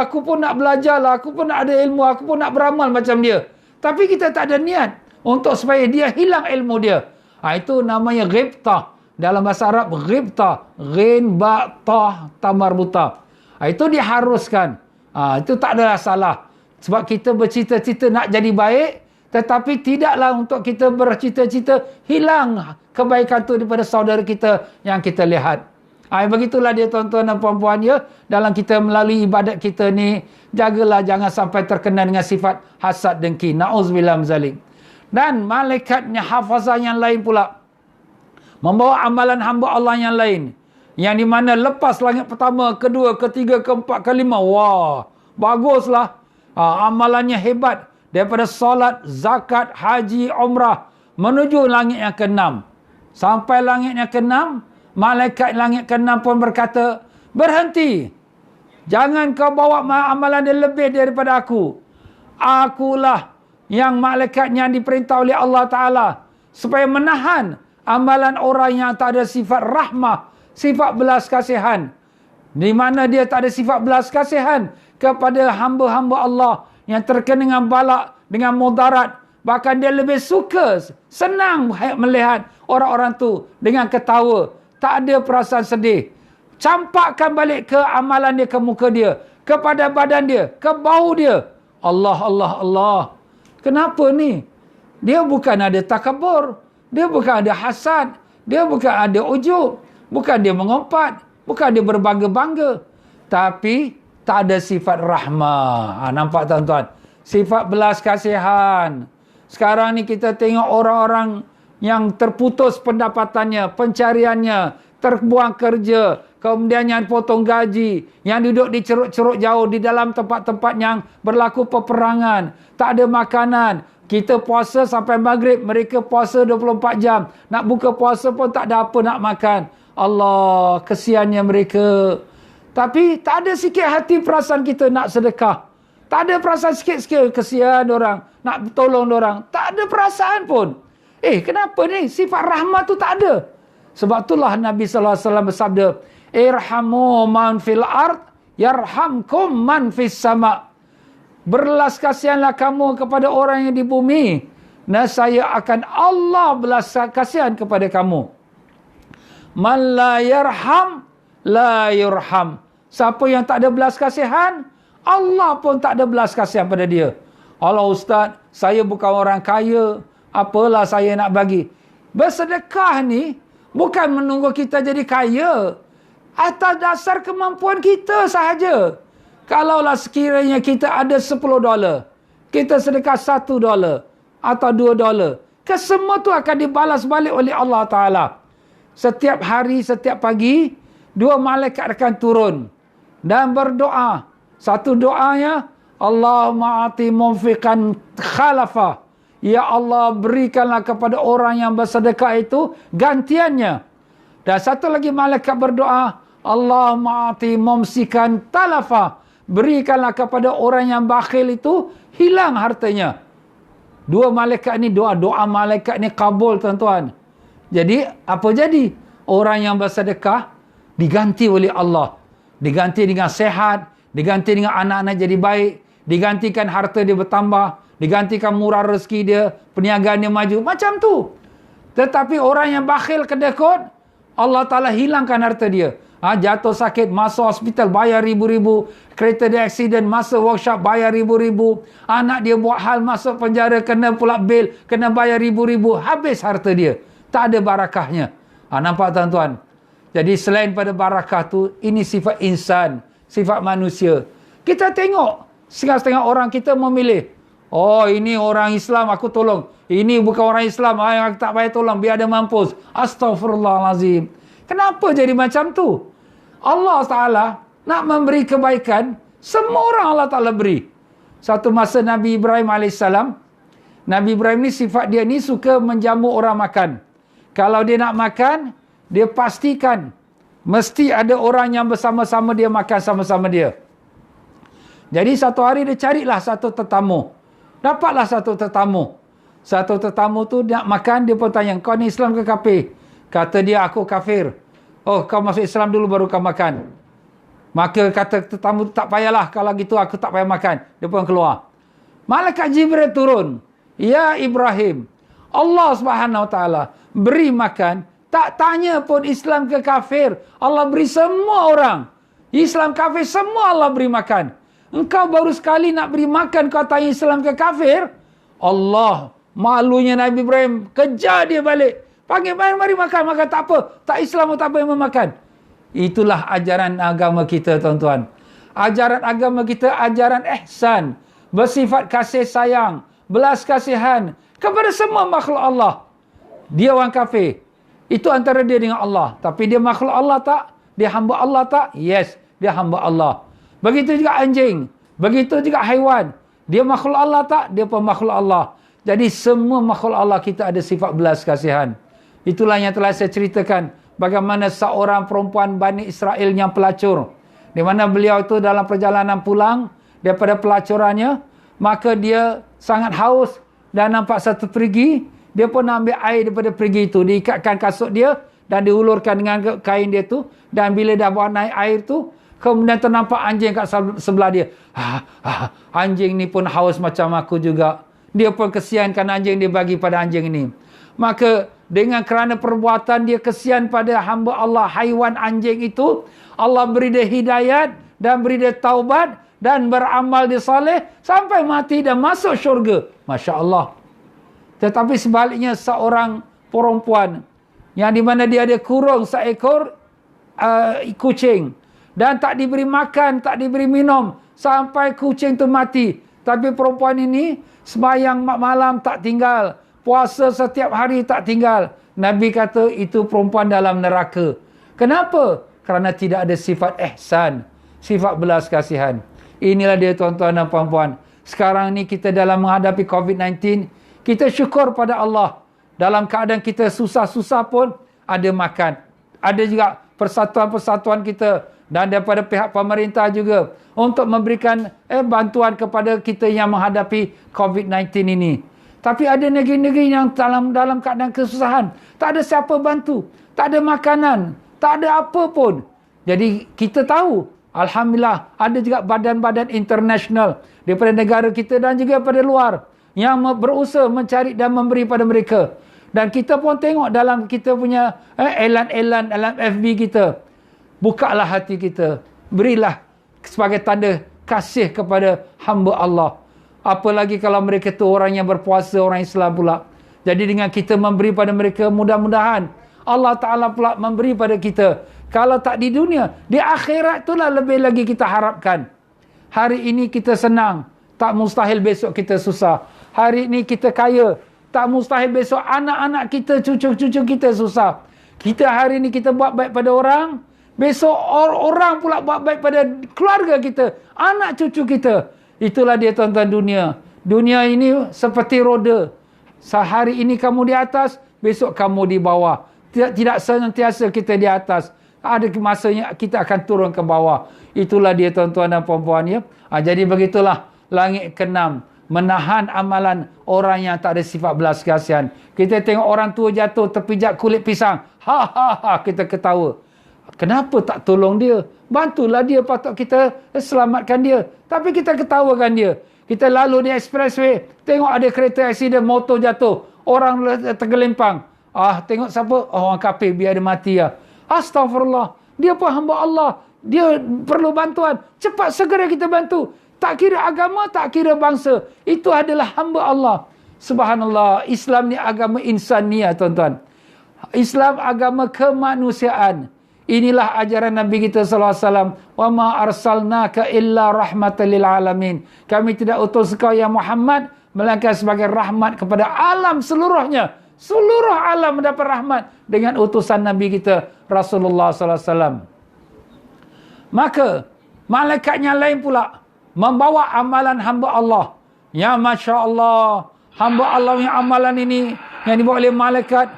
Aku pun nak belajar lah. Aku pun nak ada ilmu. Aku pun nak beramal macam dia. Tapi kita tak ada niat untuk supaya dia hilang ilmu dia. Itu namanya ghibtah. Dalam bahasa Arab, ghibtah. Ghin, ba, tah, tamar, buta. Itu diharuskan. Itu tak adalah salah. Sebab kita bercita-cita nak jadi baik. Tetapi tidaklah untuk kita bercita-cita hilang kebaikan itu daripada saudara kita yang kita lihat. Begitulah dia tuan-tuan dan puan-puan ya. Dalam kita melalui ibadat kita ni, jagalah jangan sampai terkena dengan sifat hasad dengki. Na'udzubillah min zalik. Dan malaikatnya hafazah yang lain pula membawa amalan hamba Allah yang lain, yang di mana lepas langit pertama, kedua, ketiga, keempat, kelima, wah, baguslah. Amalannya hebat. Daripada solat, zakat, haji, umrah menuju langit yang ke-6. Sampai langit yang ke-6, malaikat langit ke-6 pun berkata, berhenti. Jangan kau bawa amalan dia lebih daripada aku. Akulah yang malaikat yang diperintah oleh Allah Ta'ala supaya menahan amalan orang yang tak ada sifat rahmah, sifat belas kasihan. Di mana dia tak ada sifat belas kasihan kepada hamba-hamba Allah yang terkena dengan balak, dengan mudarat. Bahkan dia lebih suka, senang melihat orang-orang tu dengan ketawa. Tak ada perasaan sedih. Campakkan balik ke amalan dia, ke muka dia, kepada badan dia, ke bahu dia. Allah, Allah, Allah. Kenapa ni? Dia bukan ada takabur. Dia bukan ada hasad. Dia bukan ada ujub. Bukan dia mengumpat. Bukan dia berbangga-bangga. Tapi tak ada sifat rahmah. Nampak tuan-tuan? Sifat belas kasihan. Sekarang ni kita tengok orang-orang yang terputus pendapatannya, pencariannya, terbuang kerja, kemudian yang potong gaji, yang duduk di ceruk-ceruk jauh di dalam tempat-tempat yang berlaku peperangan, tak ada makanan. Kita puasa sampai maghrib, mereka puasa 24 jam. Nak buka puasa pun tak ada apa nak makan. Allah, kesiannya mereka. Tapi tak ada sikit hati perasaan kita nak sedekah. Tak ada perasaan sikit-sikit kesian orang, nak tolong orang. Tak ada perasaan pun. Kenapa ni? Sifat rahmat tu tak ada. Sebab itulah Nabi SAW bersabda, irhamu man fil ard, yarhamkum man fis sama. Berbelas kasihanlah kamu kepada orang yang di bumi, dan saya akan Allah belas kasihan kepada kamu. Man la yarham, la yurham. Siapa yang tak ada belas kasihan, Allah pun tak ada belas kasihan pada dia. Allah, Ustaz, saya bukan orang kaya, apalah saya nak bagi. Bersedekah ni bukan menunggu kita jadi kaya. Atas dasar kemampuan kita sahaja. Kalaulah sekiranya kita ada $10, kita sedekah $1 atau $2, kesemua tu akan dibalas balik oleh Allah Ta'ala. Setiap hari, setiap pagi, 2 malaikat akan turun dan berdoa. Satu doanya, Allahumma ati munfiqan khalafa. Ya Allah, berikanlah kepada orang yang bersedekah itu gantiannya. Dan satu lagi malaikat berdoa, Allahumma ati mumsikan talafa. Berikanlah kepada orang yang bakhil itu hilang hartanya. 2 malaikat ni doa malaikat ni kabul tuan-tuan. Jadi apa jadi? Orang yang bersedekah diganti oleh Allah. Diganti dengan sehat, diganti dengan anak-anak jadi baik, digantikan harta dia bertambah, digantikan murah rezeki dia, perniagaan dia maju, macam tu. Tetapi orang yang bakhil kedekut, Allah Ta'ala hilangkan harta dia. Jatuh sakit, masuk hospital, bayar ribu-ribu. Kereta dia aksiden, masuk workshop, bayar ribu-ribu. Anak dia buat hal, masuk penjara, kena pula bil, kena bayar ribu-ribu. Habis harta dia. Tak ada barakahnya. Nampak tuan-tuan? Jadi selain pada barakah tu, ini sifat insan, sifat manusia. Kita tengok, setengah-setengah orang kita memilih, oh ini orang Islam aku tolong, ini bukan orang Islam yang aku tak payah tolong, biar dia mampus. Astaghfirullahalazim. Kenapa jadi macam tu? Allah Ta'ala nak memberi kebaikan, semua orang Allah Ta'ala beri. Satu masa Nabi Ibrahim AS, Nabi Ibrahim ni sifat dia ni suka menjamu orang makan. Kalau dia nak makan, dia pastikan mesti ada orang yang bersama-sama dia makan sama-sama dia. Jadi satu hari dia carilah satu tetamu. Dapatlah satu tetamu. Satu tetamu tu nak makan, dia pun tanya, kau ni Islam ke kafir? Kata dia, aku kafir. Oh, kau masuk Islam dulu baru kau makan. Maka kata tetamu, tak payahlah, kalau gitu aku tak payah makan. Dia pun keluar. Malaikat Jibril turun. Ya Ibrahim, Allah Subhanahu Wa Taala beri makan, tak tanya pun Islam ke kafir. Allah beri semua orang. Islam kafir semua Allah beri makan. Engkau baru sekali nak beri makan, kau tanya Islam ke kafir? Allah, malunya Nabi Ibrahim, kejar dia balik. Panggil, mari makan, makan tak apa. Tak Islam tak apa yang memakan. Itulah ajaran agama kita, tuan-tuan. Ajaran agama kita, ajaran ihsan. Bersifat kasih sayang, belas kasihan kepada semua makhluk Allah. Dia orang kafir. Itu antara dia dengan Allah. Tapi dia makhluk Allah tak? Dia hamba Allah tak? Yes, dia hamba Allah. Begitu juga anjing. Begitu juga haiwan. Dia makhluk Allah tak? Dia pun makhluk Allah. Jadi semua makhluk Allah kita ada sifat belas kasihan. Itulah yang telah saya ceritakan. Bagaimana seorang perempuan Bani Israel yang pelacur. Di mana beliau itu dalam perjalanan pulang daripada pelacurannya. Maka dia sangat haus dan nampak satu perigi. Dia pun ambil air daripada perigi itu. Diikatkan kasut dia dan diulurkan dengan kain dia tu. Dan bila dah bawa naik air tu, kemudian ternampak anjing kat sebelah dia. Anjing ni pun haus macam aku juga. Dia pun kesiankan anjing, dia bagi pada anjing ini. Maka dengan kerana perbuatan dia kesian pada hamba Allah, haiwan anjing itu, Allah beri dia hidayat dan beri dia taubat dan beramal dia soleh sampai mati dan masuk syurga. Masya Allah. Tetapi sebaliknya seorang perempuan yang di mana dia ada kurung seekor kucing dan tak diberi makan, tak diberi minum sampai kucing tu mati. Tapi perempuan ini sembahyang malam tak tinggal, puasa setiap hari tak tinggal. Nabi kata itu perempuan dalam neraka. Kenapa? Kerana tidak ada sifat ihsan, sifat belas kasihan. Inilah dia tuan-tuan dan puan-puan. Sekarang ni kita dalam menghadapi COVID-19, kita syukur pada Allah. Dalam keadaan kita susah-susah pun ada makan. Ada juga persatuan-persatuan kita dan daripada pihak pemerintah juga untuk memberikan bantuan kepada kita yang menghadapi COVID-19 ini. Tapi ada negeri-negeri yang dalam keadaan kesusahan. Tak ada siapa bantu. Tak ada makanan. Tak ada apa pun. Jadi kita tahu, alhamdulillah, ada juga badan-badan internasional daripada negara kita dan juga daripada luar yang berusaha mencari dan memberi pada mereka. Dan kita pun tengok dalam kita punya elan-elan dalam FB kita. Bukalah hati kita. Berilah sebagai tanda kasih kepada hamba Allah. Apalagi kalau mereka tu orang yang berpuasa, orang Islam pula. Jadi dengan kita memberi pada mereka, mudah-mudahan Allah Ta'ala pula memberi pada kita. Kalau tak di dunia, di akhirat itulah lebih lagi kita harapkan. Hari ini kita senang, tak mustahil besok kita susah. Hari ini kita kaya, tak mustahil besok anak-anak kita, cucu-cucu kita susah. Kita hari ini kita buat baik pada orang, besok orang pula buat baik pada keluarga kita, anak cucu kita. Itulah dia tuan-tuan dunia. Dunia ini seperti roda. Sehari ini kamu di atas, besok kamu di bawah. Tidak senantiasa kita di atas. Ada masanya kita akan turun ke bawah. Itulah dia tuan-tuan dan puan-puan ya. Jadi begitulah langit keenam. Menahan amalan orang yang tak ada sifat belas kasihan. Kita tengok orang tua jatuh terpijak kulit pisang. Kita ketawa. Kenapa tak tolong dia? Bantulah dia, patut kita selamatkan dia. Tapi kita ketawakan dia. Kita lalu di expressway, tengok ada kereta aksiden, motor jatuh, orang tergelimpang. Tengok siapa? Orang kafir, biar dia mati ya. Astaghfirullah. Dia pun hamba Allah. Dia perlu bantuan. Cepat segera kita bantu. Tak kira agama, tak kira bangsa. Itu adalah hamba Allah. Subhanallah. Islam ni agama insania, tuan-tuan. Islam agama kemanusiaan. Inilah ajaran Nabi kita sallallahu alaihi wasallam. Wa ma arsalnaka illa rahmatan lil alamin. Kami tidak utus engkau ya Muhammad melainkan sebagai rahmat kepada alam seluruhnya. Seluruh alam mendapat rahmat dengan utusan Nabi kita Rasulullah sallallahu alaihi wasallam. Maka malaikatnya lain pula membawa amalan hamba Allah. Ya masya-Allah, hamba Allah yang amalan ini yang dibawa oleh malaikat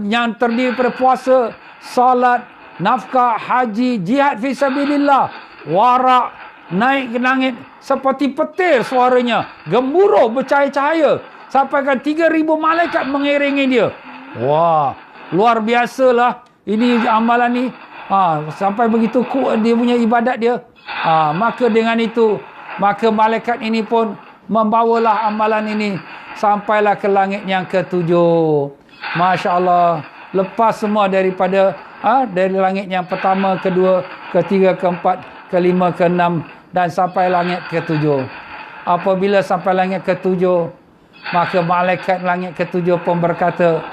yang terdiri daripada puasa, salat, nafkah, haji, jihad fi sabilillah, warak, naik ke langit seperti petir suaranya, gemuruh bercahaya-cahaya, sampaikan 3,000 malaikat mengiringi dia. Wah, luar biasalah ini amalan ni. Sampai begitu kuat dia punya ibadat dia. Maka dengan itu, maka malaikat ini pun membawalah amalan ini sampailah ke langit yang ke-7. Masya Allah, lepas semua daripada dari langit yang pertama, kedua, ketiga, keempat, kelima, keenam dan sampai langit ke-7. Apabila sampai langit ke-7, maka malaikat langit ke-7 pun berkata,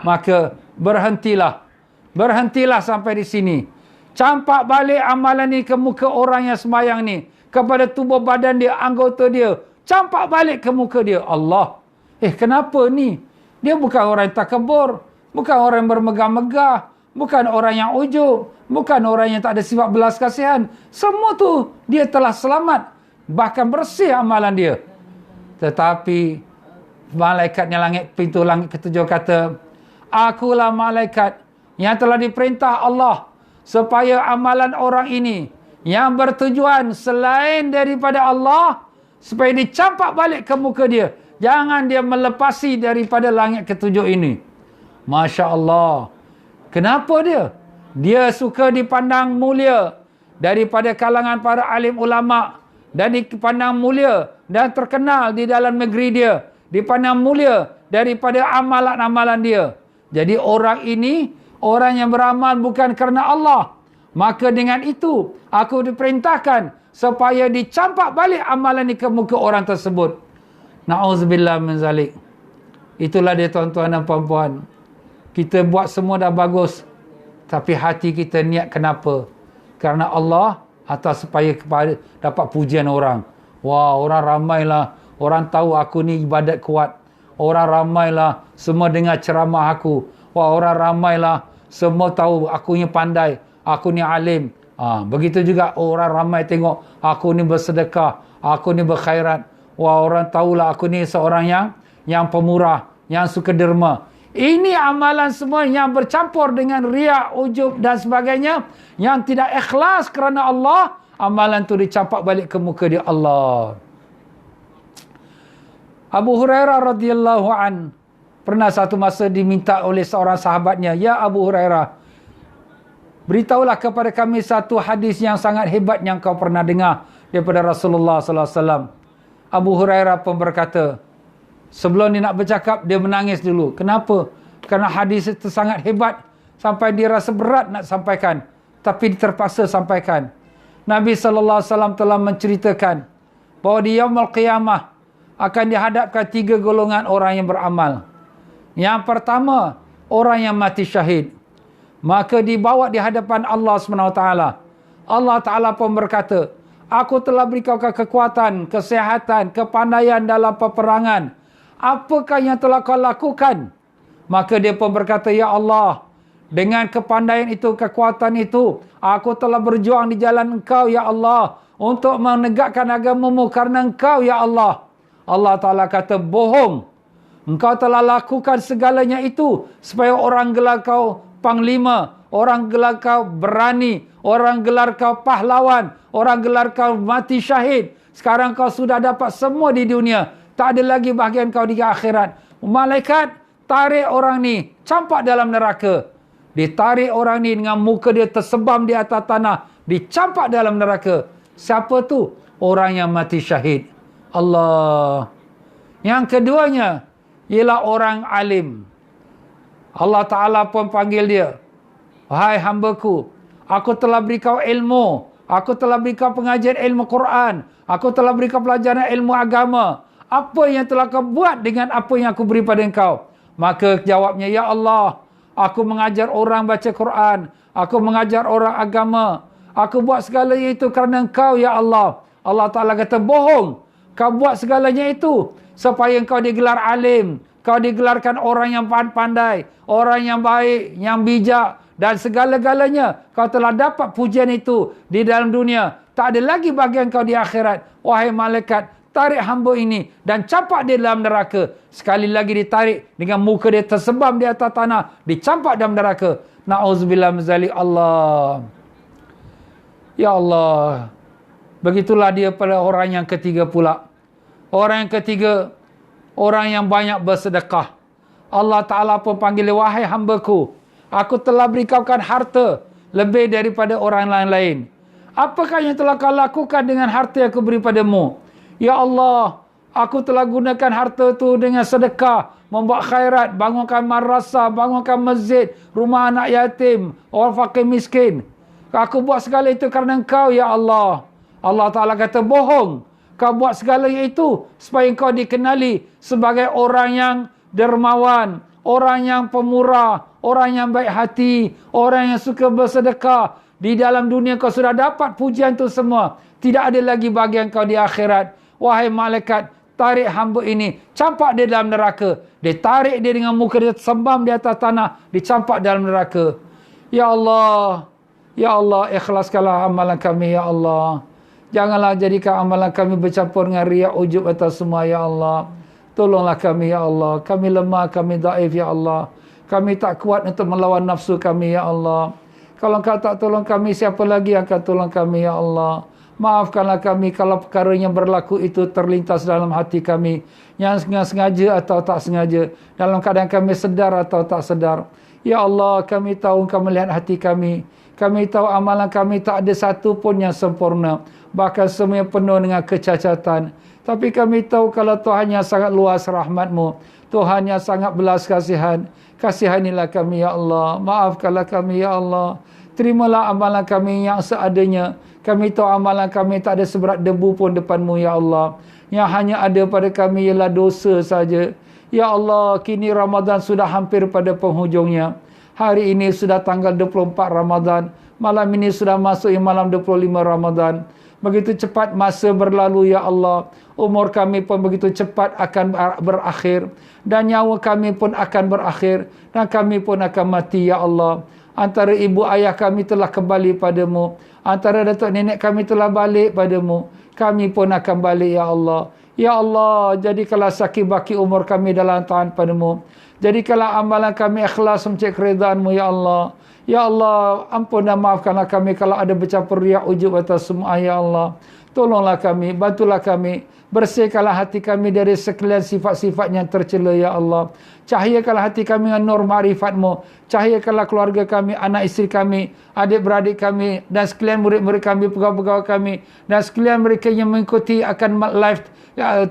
maka berhentilah sampai di sini. Campak balik amalan ni ke muka orang yang sembahyang ni, kepada tubuh badan dia, anggota dia. Campak balik ke muka dia. Allah, kenapa ni? Dia bukan orang yang takabur, bukan orang yang bermegah-megah, bukan orang yang ujub, bukan orang yang tak ada sifat belas kasihan. Semua tu dia telah selamat, bahkan bersih amalan dia. Tetapi malaikatnya langit, pintu langit ke-7 kata, akulah malaikat yang telah diperintah Allah supaya amalan orang ini yang bertujuan selain daripada Allah, supaya dicampak balik ke muka dia. Jangan dia melepasi daripada langit ke-7 ini. Masya Allah. Kenapa dia? Dia suka dipandang mulia daripada kalangan para alim ulama, dan dipandang mulia dan terkenal di dalam negeri dia, dipandang mulia daripada amalan-amalan dia. Jadi orang ini orang yang beramal bukan kerana Allah. Maka dengan itu aku diperintahkan supaya dicampak balik amalan ini ke muka orang tersebut. Na'udzubillah min zalik. Itulah dia tuan-tuan dan puan-puan. Kita buat semua dah bagus, tapi hati kita niat kenapa? Kerana Allah atau supaya dapat pujian orang. Wah, orang ramailah, orang tahu aku ni ibadat kuat. Orang ramailah semua dengar ceramah aku. Wah, orang ramailah semua tahu aku ni pandai, aku ni alim. Begitu juga orang ramai tengok aku ni bersedekah, aku ni berkhairat. Wah, orang tahulah aku ni seorang yang pemurah, yang suka derma. Ini amalan semua yang bercampur dengan riak, ujub dan sebagainya, yang tidak ikhlas kerana Allah. Amalan tu dicampak balik ke muka dia Allah. Abu Hurairah radhiyallahu an pernah satu masa diminta oleh seorang sahabatnya, ya Abu Hurairah, beritahulah kepada kami satu hadis yang sangat hebat yang kau pernah dengar daripada Rasulullah sallallahu alaihi wasallam. Abu Hurairah pun berkata, sebelum dia nak bercakap, dia menangis dulu. Kenapa? Kerana hadis itu sangat hebat sampai dia rasa berat nak sampaikan, tapi terpaksa sampaikan. Nabi sallallahu alaihi wasallam telah menceritakan bahawa di yaumul qiyamah akan dihadapkan 3 golongan orang yang beramal. Yang pertama, orang yang mati syahid. Maka dibawa di hadapan Allah SWT. Allah Ta'ala pun berkata, aku telah beri kau kekuatan, kesihatan, kepandaian dalam peperangan. Apakah yang telah kau lakukan? Maka dia pun berkata, ya Allah, dengan kepandaian itu, kekuatan itu, aku telah berjuang di jalan Engkau, ya Allah, untuk menegakkan agamamu karena Engkau, ya Allah. Allah Ta'ala kata, bohong. Engkau telah lakukan segalanya itu supaya orang gelar kau panglima, orang gelar kau berani, orang gelar kau pahlawan, orang gelar kau mati syahid. Sekarang kau sudah dapat semua di dunia, tak ada lagi bahagian kau di akhirat. Malaikat tarik orang ni, campak dalam neraka. Ditarik orang ni dengan muka dia tersebam di atas tanah, dicampak dalam neraka. Siapa tu? Orang yang mati syahid. Allah. Yang keduanya ialah orang alim. Allah Ta'ala pun panggil dia, wahai hambaku, aku telah beri kau ilmu, aku telah beri kau pengajian ilmu Quran, aku telah beri kau pelajaran ilmu agama. Apa yang telah kau buat dengan apa yang aku beri pada engkau? Maka jawabnya, ya Allah, Aku mengajar orang baca Quran. Aku mengajar orang agama. Aku buat segalanya itu kerana Engkau, ya Allah. Allah Ta'ala kata, bohong. Kau buat segalanya itu supaya engkau digelar alim. Kau digelarkan orang yang pandai. Orang yang baik, yang bijak. Dan segala-galanya kau telah dapat pujian itu di dalam dunia. Tak ada lagi bagian kau di akhirat. Wahai malaikat, tarik hamba ini dan campak dia dalam neraka. Sekali lagi ditarik dengan muka dia tersebam di atas tanah. Dicampak dalam neraka. Na'udzubillah min zalik. Allah. Ya Allah. Begitulah dia pada orang yang ketiga pula. Orang yang ketiga, orang yang banyak bersedekah. Allah Ta'ala pun panggil, wahai hambaku, aku telah beri kau harta lebih daripada orang lain-lain. Apakah yang telah kau lakukan dengan harta yang aku beri padamu? Ya Allah, aku telah gunakan harta itu dengan sedekah, membuat khairat, bangunkan madrasah, bangunkan masjid, rumah anak yatim, orang fakir miskin. Aku buat segala itu kerana Engkau, ya Allah. Allah Ta'ala kata, bohong. Kau buat segala itu supaya kau dikenali sebagai orang yang dermawan, orang yang pemurah, orang yang baik hati, orang yang suka bersedekah. Di dalam dunia kau sudah dapat pujian itu semua. Tidak ada lagi bagian kau di akhirat. Wahai malaikat, tarik hamba ini, campak dia dalam neraka. Dia tarik dia dengan muka dia sembam di atas tanah, dicampak dalam neraka. Ya Allah, ya Allah, ikhlaskanlah amalan kami, ya Allah. Janganlah jadikan amalan kami bercampur dengan riak, ujub atas semua, ya Allah. Tolonglah kami, ya Allah. Kami lemah, kami daif, ya Allah. Kami tak kuat untuk melawan nafsu kami, ya Allah. Kalau Engkau tak tolong kami, siapa lagi yang akan tolong kami, ya Allah. Maafkanlah kami kalau perkara yang berlaku itu terlintas dalam hati kami. Yang sengaja atau tak sengaja. Dalam keadaan kami sedar atau tak sedar. Ya Allah, kami tahu Engkau melihat hati kami. Kami tahu amalan kami tak ada satu pun yang sempurna. Bahkan semuanya penuh dengan kecacatan. Tapi kami tahu kalau Tuhan yang sangat luas rahmat-Mu. Tuhan yang sangat belas kasihan. Kasihanilah kami, ya Allah. Maafkanlah kami, ya Allah. Terimalah amalan kami yang seadanya. Kami tahu amalan kami tak ada seberat debu pun depan-Mu, ya Allah. Yang hanya ada pada kami ialah dosa saja. Ya Allah, kini Ramadan sudah hampir pada penghujungnya. Hari ini sudah tanggal 24 Ramadan. Malam ini sudah masuk malam 25 Ramadan. Begitu cepat masa berlalu, ya Allah. Umur kami pun begitu cepat akan berakhir. Dan nyawa kami pun akan berakhir. Dan kami pun akan mati, ya Allah. Antara ibu ayah kami telah kembali padamu. Antara datuk nenek kami telah balik padamu. Kami pun akan balik, ya Allah. Ya Allah, jadikanlah sakit baki umur kami dalam taat padamu. Jadikanlah amalan kami ikhlas mencari keridhaan-Mu, ya Allah. Ya Allah, ampun dan maafkanlah kami kalau ada bercampur riak, ujub atas semua, ya Allah. Tolonglah kami, bantulah kami. Bersihkanlah hati kami dari sekalian sifat-sifat yang tercela, ya Allah. Cahayakanlah hati kami dengan nur ma'rifat-Mu. Cahayakanlah keluarga kami, anak isteri kami, adik-beradik kami, dan sekalian murid-murid kami, pegawai-pegawai kami, dan sekalian mereka yang mengikuti akan live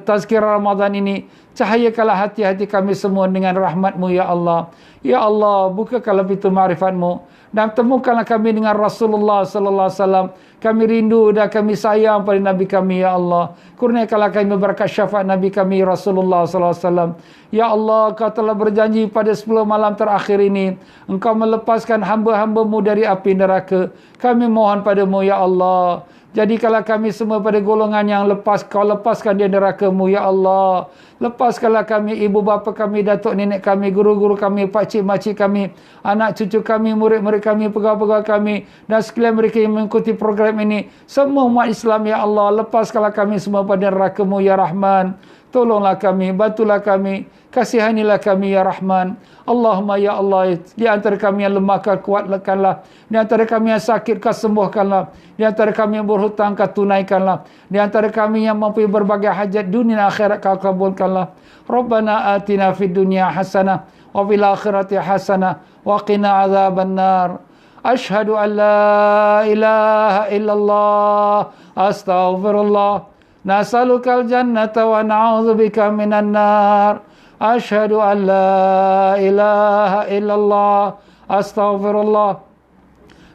tazkirah Ramadan ini. Cahayakanlah hati-hati kami semua dengan rahmat-Mu, ya Allah. Ya Allah, bukakanlah pintu ma'rifat-Mu. Dan temukanlah kami dengan Rasulullah sallallahu alaihi wasallam. Kami rindu dan kami sayang pada Nabi kami, ya Allah. Kurniakanlah kami berkat syafaat Nabi kami Rasulullah sallallahu alaihi wasallam. Ya Allah, Kau telah berjanji pada 10 malam terakhir ini, Engkau melepaskan hamba-hamba-Mu dari api neraka. Kami mohon padamu, ya Allah. Jadikanlah kami semua pada golongan yang Kau lepaskan dia neraka-Mu, ya Allah. Lepaskanlah kami, ibu bapa kami, datuk nenek kami, guru-guru kami, pakcik makcik kami, anak cucu kami, murid-murid kami, pegawai-pegawai kami, dan sekalian mereka yang mengikuti program ini. Semua umat Islam, ya Allah. Lepaskanlah kami semua pada neraka-Mu, ya Rahman. Tolonglah kami, bantulah kami, kasihanilah kami, ya Rahman. Allahumma, ya Allah, di antara kami yang lemah, Kau kuatkanlah. Di antara kami yang sakit, Kau sembuhkanlah. Di antara kami yang berhutang, Kau tunaikanlah. Di antara kami yang mempunyai berbagai hajat dunia dan akhirat, Kau kabulkanlah. Rabbana atina fid dunya hasanah wa fil akhirati hasanah wa qina azaban nar. Ashhadu an la ilaha illallah, astaghfirullah. Nas'alukal jannata wa na'udzubika minan nar. Asyhadu an la ilaha illallah, astaghfirullah.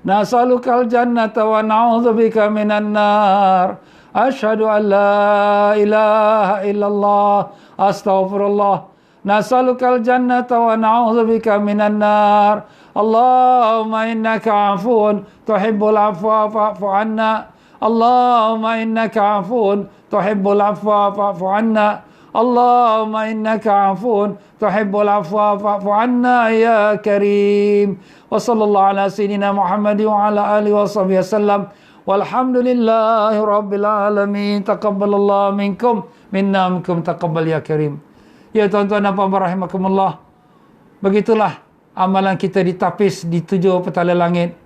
Nas'alukal jannata wa na'udzubika minan nar. Asyhadu an la ilaha illallah, astaghfirullah. nas'alukal jannata wa na'udzubika minan nar. Allahumma innaka 'afuwun tuhibbul 'afwa fa'fu 'anna. Allahumma innaka 'afuwun tuhibbul 'afwa fa'fu 'anna. Allahumma innaka 'afuwun tuhibbul 'afwa fa'fu 'anna ya karim. Wa sallallahu ala sayyidina Muhammad wa ala alihi washabihi wasallam. Walhamdulillahi rabbil alamin. Taqabbalallahu minkum minna minkum taqabbal ya karim. Ya tuan-tuan dan puan-puan rahimakumullah. Begitulah amalan kita ditapis di 7 petala langit.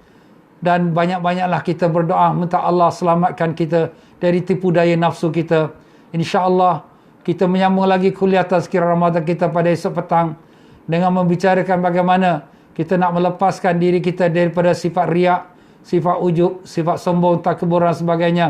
Dan banyak-banyaklah kita berdoa minta Allah selamatkan kita dari tipu daya nafsu kita. InsyaAllah kita menyambung lagi kuliah tazkirah Ramadan kita pada esok petang dengan membicarakan bagaimana kita nak melepaskan diri kita daripada sifat riak, sifat ujub, sifat sombong, takabur dan sebagainya.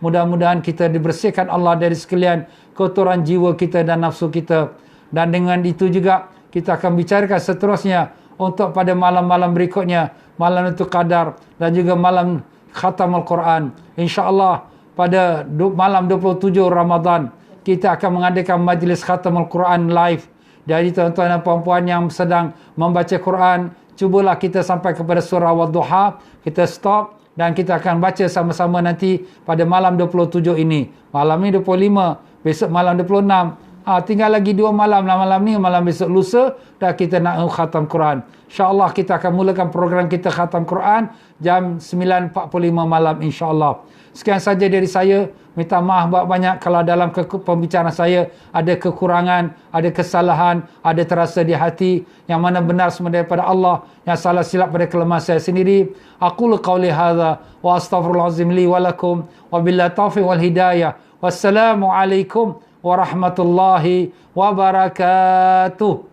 Mudah-mudahan kita dibersihkan Allah dari sekalian kotoran jiwa kita dan nafsu kita. Dan dengan itu juga kita akan bicarakan seterusnya untuk pada malam-malam berikutnya, malam itu Qadar dan juga malam khatam Al-Quran. InsyaAllah pada malam 27 Ramadan kita akan mengadakan majlis khatam Al-Quran live. Jadi tuan-tuan dan puan-puan yang sedang membaca Quran, cubalah kita sampai kepada surah Wadduha, kita stop dan kita akan baca sama-sama nanti pada malam 27 ini. Malam ni 25, besok malam 26. Tinggal lagi 2 malam. Malam ni, malam besok lusa, dan kita nak khatam Quran. InsyaAllah kita akan mulakan program kita khatam Quran jam 9.45 malam insyaAllah. Sekian saja dari saya. Minta maaf banyak kalau dalam pembicaraan saya ada kekurangan, ada kesalahan, ada terasa di hati. Yang mana benar semua daripada Allah, yang salah silap pada kelemahan saya sendiri. Aqulu qawli hadza wa astaghfirullahalazim li wa lakum wa billahi taufiq wal hidayah. Wassalamualaikum warahmatullahi wabarakatuh.